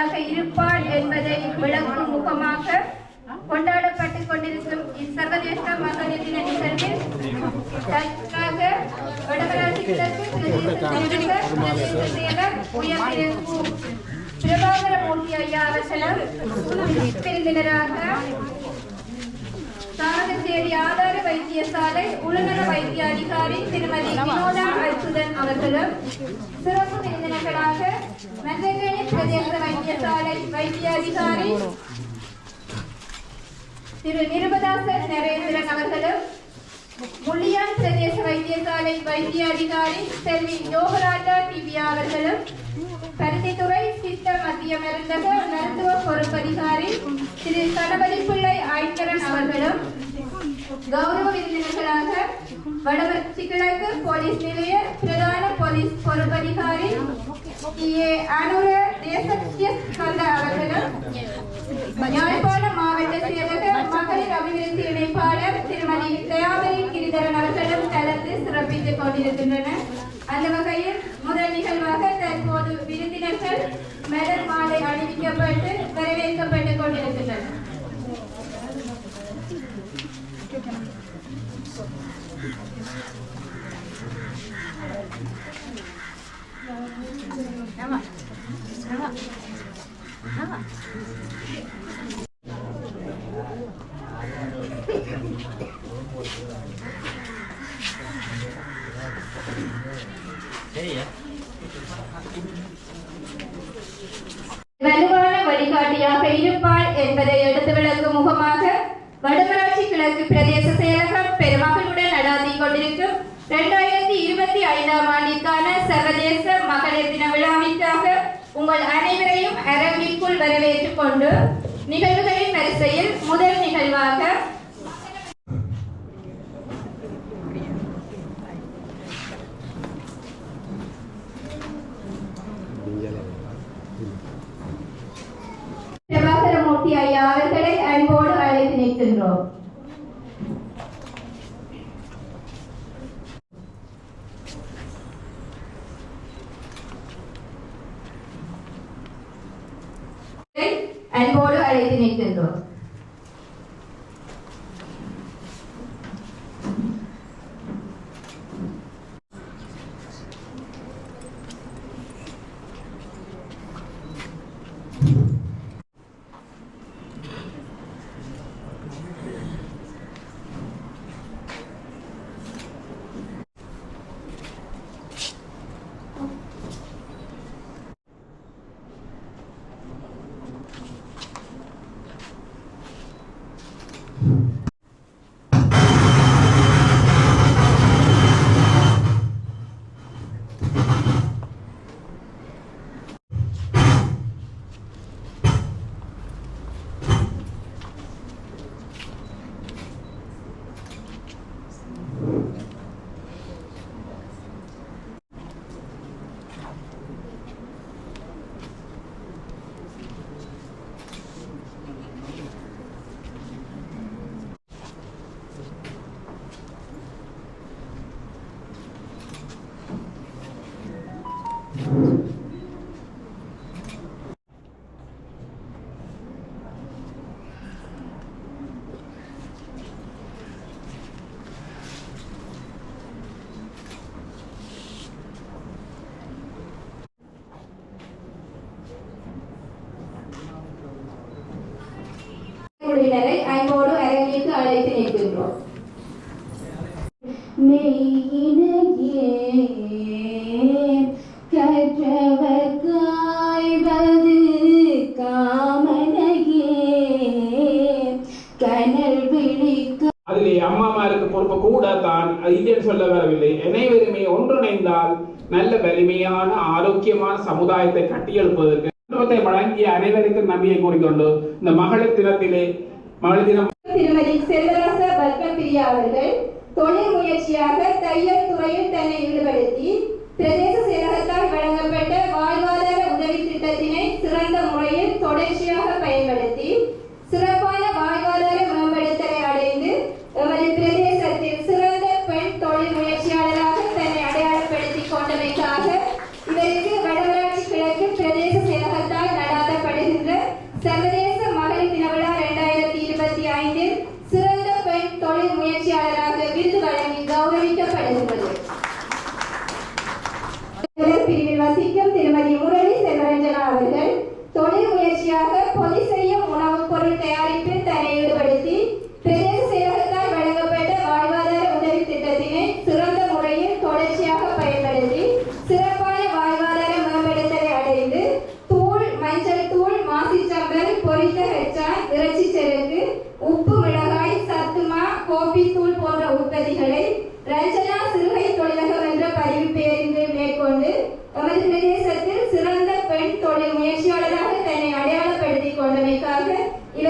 வழிகாட்டியாக இருப்பாள் என்பதை விளக்கும் முகமாக கொண்டாடப்பட்டுக் கொண்டிருக்கும் இச்சர்வதேச மகளிர் தின நிகழ்வில் தற்காக வடமராட்சி கிழக்கு பிரதேச செயலர் உயர் பிரபாகரமூர்த்தி ஐயா அவர்களும் விருந்தினராக சாரகச்சேரி ஆதார வைத்தியசாலை உளநல வைத்திய அதிகாரி திருமதி வினோதா அச்சுதன் அவர்களும் சிறப்பு விருந்தினர்களாக மஞ்சக்கணி பிரதேச வைத்தியசாலை வைத்திய அதிகாரி திரு நிருபதாசன் நரேந்திரன் அவர்களும் முள்ளியான் பிரதேச வைத்தியசாலை வைத்திய அதிகாரி செல்வி யோகராஜா டிவியா அவர்களும் பருத்தித்துறை சித்த மத்திய மருந்தக மருத்துவ பொறுப்பதிகாரி திரு கணபதி பிள்ளை ஐங்கரன் அவர்களும் கௌரவ விருந்தினர்களாக வடமராட்சி கிழக்கு போலீஸ் நிலைய பிரதான போலீஸ் பொறுப்பதிகாரி அனுர தேசத்திய கந்த அவர்களும் யாழ்ப்பாணம் மாவட்ட செயலக மகளிர் அபிவிருத்தி இணைப்பாளர் திருமதி தயாபரி கிரிதரன் அவர்களும் கலந்து சிறப்பித்துக் கொண்டிருக்கின்றனர். அந்த வகையில் முதல் நிகழ்வாக தற்போது விருந்தினர்கள் மலர் மாலை அணிவிக்கப்பட்டு வரவேற்கப்பட்டுக் கொண்டிருக்கின்றனர். வலுவான வழிகாட்டியாக இருப்பாள் என்பதை எடுத்து விளக்கும் முகமாக வடமராட்சி கிழக்கு பிரதேச செயலகம் பெருமகளுடன் நடாத்தி கொண்டிருக்கும் 2025 ஆண்டிற்கான சர்வதேச மகளிர் தின விழாவிற்காக உங்கள் அனைவரையும் அரங்கிற்குள் வரவேற்றுக் கொண்டு நிகழ்வுகளின் வரிசையில் முதல் நிகழ்வாக பிரபாகரமூர்த்தி ஐயா அவர்களை அன்போடு அழைத்து நிற்கின்றோம். அன்போடு அழைத்து நிற்கின்றோம். குழுவினரை அன்போடு அரங்கிற்கு அழைத்து நிற்கின்றோம். அதிலே அம்மாமாருக்கு பொறுப்பு கூட தான் இல்லைன்னு சொல்ல வரவில்லை. அனைவருமே ஒன்றிணைந்தால் நல்ல வலிமையான ஆரோக்கியமான சமுதாயத்தை கட்டியெழுப்பதற்கு வழங்கிய அனைவருக்கும் நம்பிக்கை கூறிக்கொண்டு இந்த மகளிர் தினத்திலே மகளிர் தினம் திருமதி செல்வராச பத்மபிரியா அவர்கள் தொழில் முயற்சியாக தையல் துறையில் தன்னை ஈடுபடுத்தி பிரதேச செயலகத்தால் வழங்கப்பட்ட வாழ்வாதார உதவி திட்டத்தினை சிறந்த முறையில் தொடர்ச்சியாக பயன்படுத்தி சிறப்பான வாழ்வாதார மேம்படுத்தலை அடைந்து எமது பிரதேசத்தில் சிறந்த பெண் தொழில் முயற்சியாளராக தன்னை அடையாளப்படுத்திக் கொண்டமைக்காக இவருக்கு வடமராட்சி கிழக்கு பிரதேச செயலகத்தால் நடாத்தப்படுகின்ற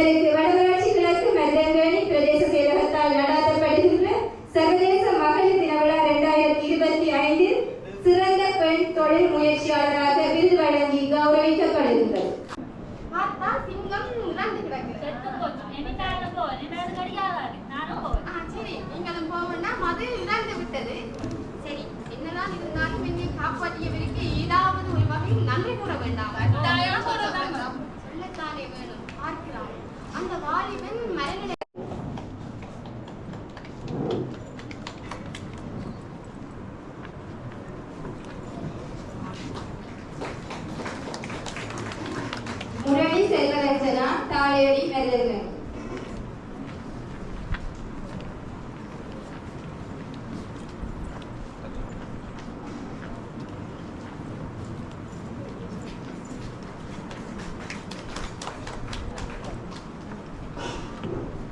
இவருக்கு வடமராட்சி கிழக்கு மருதங்கேணி பிரதேச செயலகத்தால் நடாத்தப்படுகின்ற சர்வதேச மகளிர் தின விழா 2025 சிறந்த பெண் தொழில் முயற்சியாளராக விருது வழங்கி கௌரவிக்கப்படுகின்றது. காப்பாற்றியவருக்கு ஏதாவது ஒரு வகையில் நன்றி கூற வேண்டாம். சொல்லத்தானே வேணும். பார்க்கிறான் அந்த வாலிபன் மரண முரளி செல்வரஞ்சனா தாழையடி மருதங்கேணி.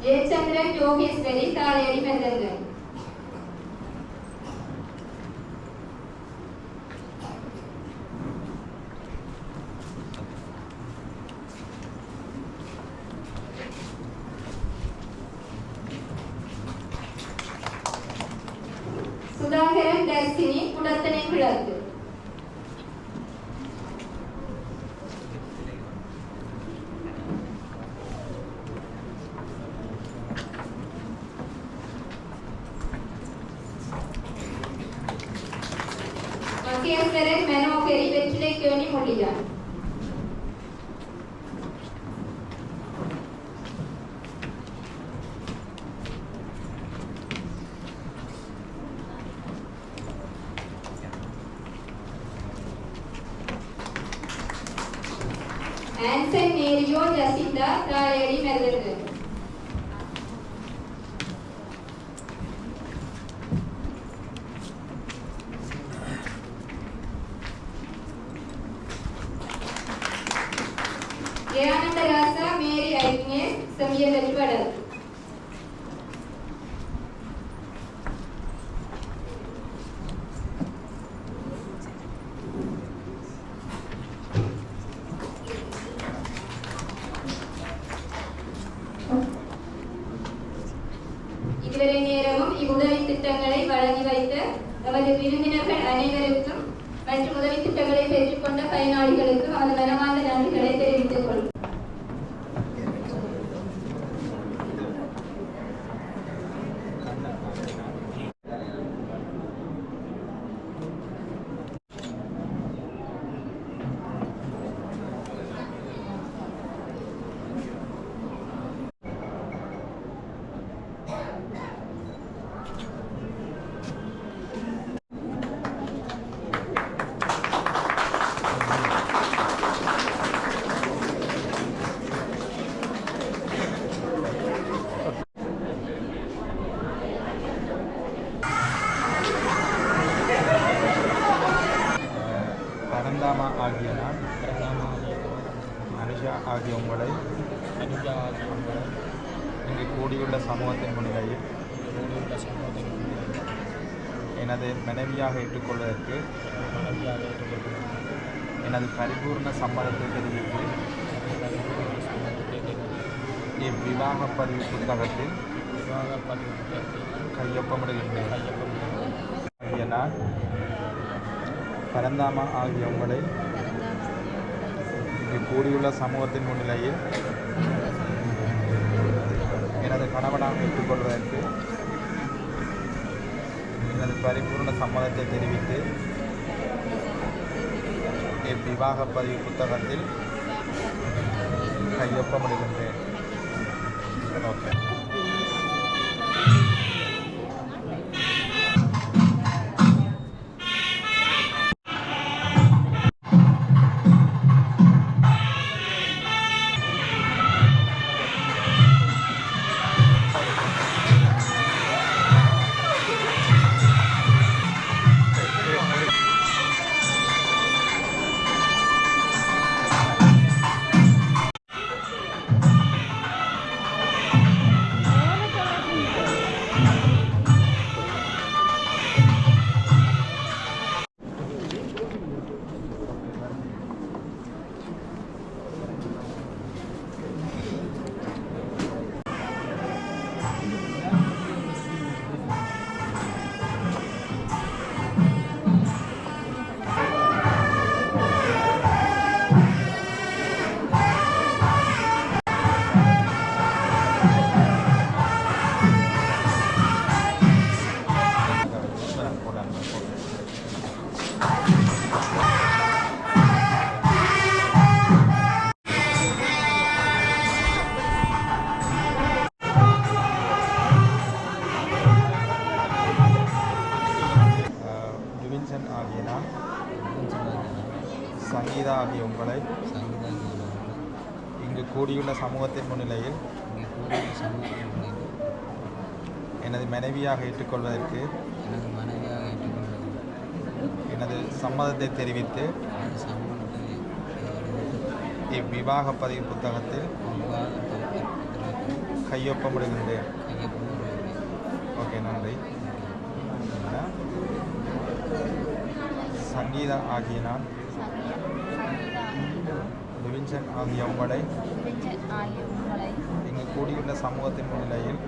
ஜெயச்சந்திரன் யோகேஸ்வரி தாழையடி மருதங்கேணி. சுதாகரன் தர்சினி குடத்தனை கிழக்கு. மகேஸ்வரன் மனோகரி வெற்றிலைக்கேணி மொழியான். Anson Mario Jacintha Thalaiyadi Maruthankerny. Jeyanandarasa Mary ஐக்னேஸ் செம்பியங்கரி வடக்கு. இதுவரை நேரமும் இவ்வுதவி திட்டங்களை வழங்கி வைத்த நமது விருந்தினர்கள் அனைவருக்கும் மற்றும் உதவி திட்டங்களை பெற்றுக்கொண்ட பயனாளிகளுக்கும் நமது மனமார்ந்த நன்றிகளை தெரிவித்துக் கொள்கிறோம். பரந்தாமா ஆகிய நான் அனுஷா ஆகிய உங்களை இங்கு கூடியுள்ள சமூகத்தின் முன்னிலையில் எனது மனைவியாக ஏற்றுக்கொள்வதற்கு எனது பரிபூர்ண சம்மதத்தை தெரிவித்து இவ்விவாக பதிவு புத்தகத்தில் கையொப்பமிடுகின்றேன். ஆகிய நான் பரந்தாமா ஆகிய உங்களை இங்கு கூடியுள்ள சமூகத்தின் முன்னிலையில் எனது கணவனாக ஏற்றுக்கொள்வதற்கு எனது பரிபூர்ண சம்மதத்தை தெரிவித்து இவ்விவாக பதிவு புத்தகத்தில் கையொப்பமிடுகின்றேன். ஓகே. இங்கு கூடியுள்ள சமூகத்தின் முன்னிலையில் எனது மனைவியாக ஏற்றுக்கொள்வதற்கு எனது சம்மதத்தை தெரிவித்து இவ்விவாக பதிவு புத்தகத்தில் கையொப்பமிடுகின்றேன். ஓகே, நன்றி. சங்கீதா ஆகிய நான் லிவின்சன் ஆகிய உங்களை இங்கு கூடியுள்ள சமூகத்தின் முன்னிலையில்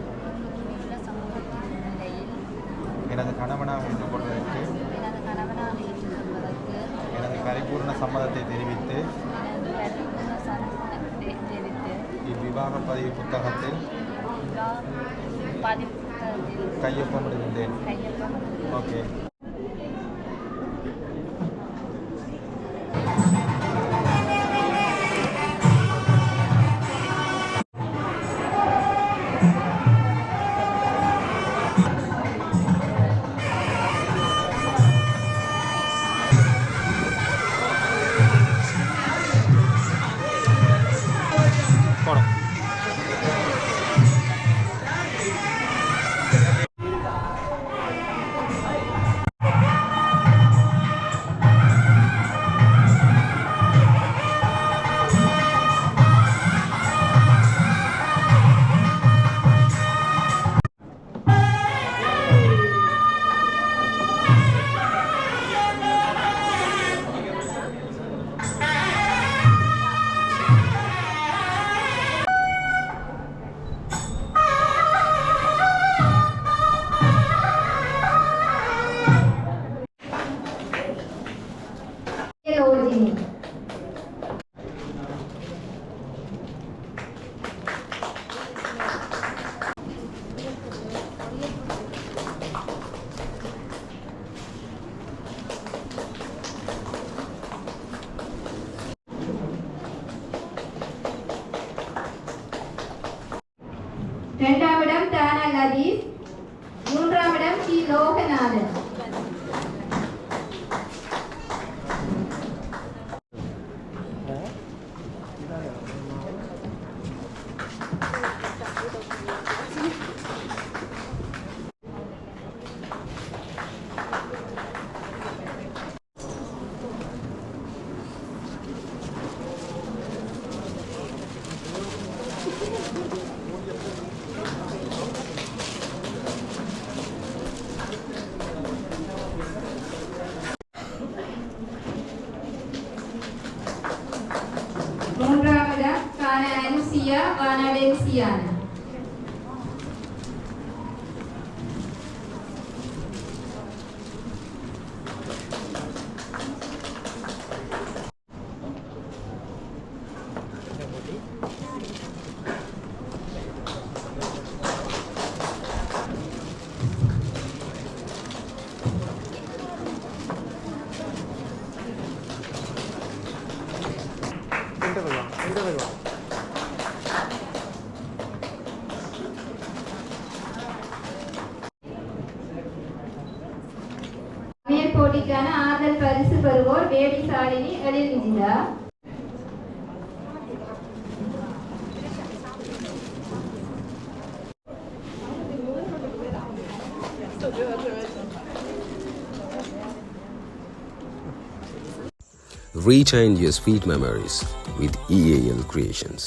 எனது கணவனாக ஏற்றுக்கொள்வதற்கு எனது பரிபூர்ண சம்மதத்தை தெரிவித்து இவ்விவாக பதிவு புத்தகத்தில் கையொப்பமிடுகின்றேன். ஓகே. இரண்டாம் இடம் தானா லதீஸ், மூன்றாம் இடம் டி லோகநாதன். மூன்றாம் இடம் கான அனுசியா வானடென்சியான. போட்டிக்கான ஆதல் பரிசு பெறுவோர் baby Shalini Ezhil Vijitha. Retain your sweet memories with EAL Creations.